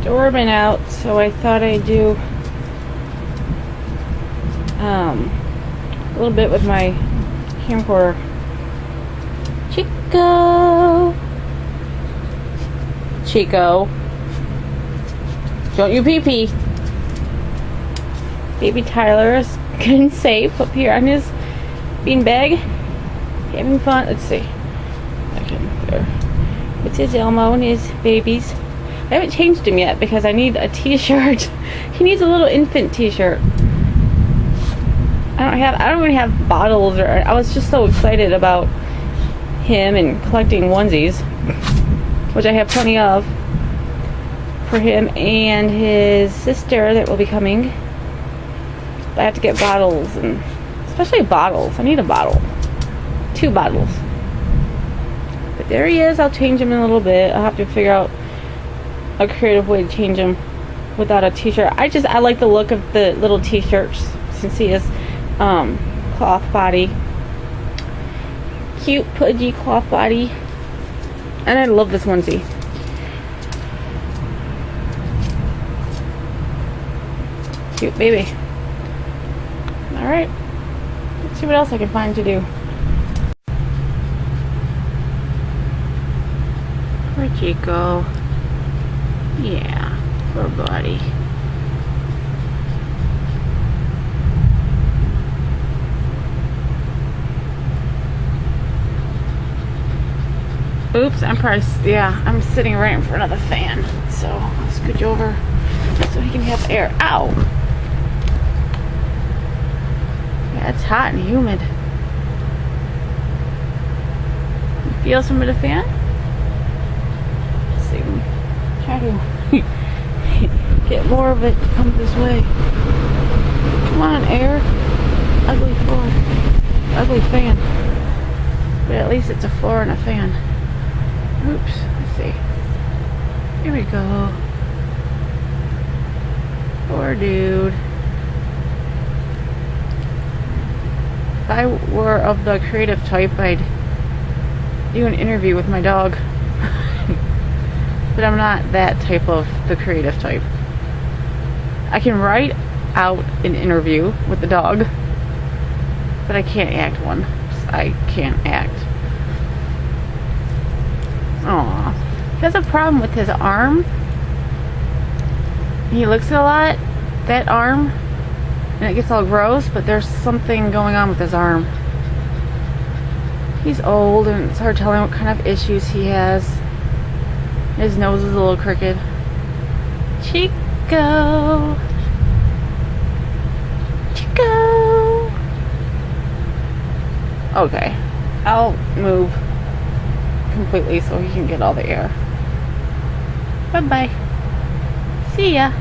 Doorbell out, so I thought I'd do a little bit with my camcorder. Chico, don't you pee-pee. Baby Tyler is good and safe up here on his beanbag, having fun. Let's see, there. It's his Elmo and his babies. I haven't changed him yet because I need a t-shirt. He needs a little infant t-shirt. I don't really have bottles, or I was just so excited about him and collecting onesies, which I have plenty of for him and his sister that will be coming. I have to get bottles, and especially bottles. I need a bottle. 2 bottles. But there he is. I'll change him in a little bit. I'll have to figure out a creative way to change him without a t-shirt. I like the look of the little t-shirts since he is cloth body. Cute, pudgy cloth body. And I love this onesie. Cute baby. Alright. Let's see what else I can find to do. Poor Chico. Yeah, poor buddy. Oops, I'm sitting right in front of the fan. So I'll scooch over so he can have air. Ow! Yeah, it's hot and humid. You feel some of the fan? Let's see. Try to get more of it to come this way. Come on, air. Ugly floor. Ugly fan. But at least it's a floor and a fan. Oops, let's see. Here we go. Poor dude. If I were of the creative type, I'd do an interview with my dog. But I'm not that type of the creative type. I can write out an interview with the dog, but I can't act one. I can't act. Aww. He has a problem with his arm. He licks it a lot, that arm, and it gets all gross, but there's something going on with his arm. He's old and it's hard telling what kind of issues he has. His nose is a little crooked. Chico! Chico! Okay, I'll move completely so he can get all the air. Bye bye. See ya.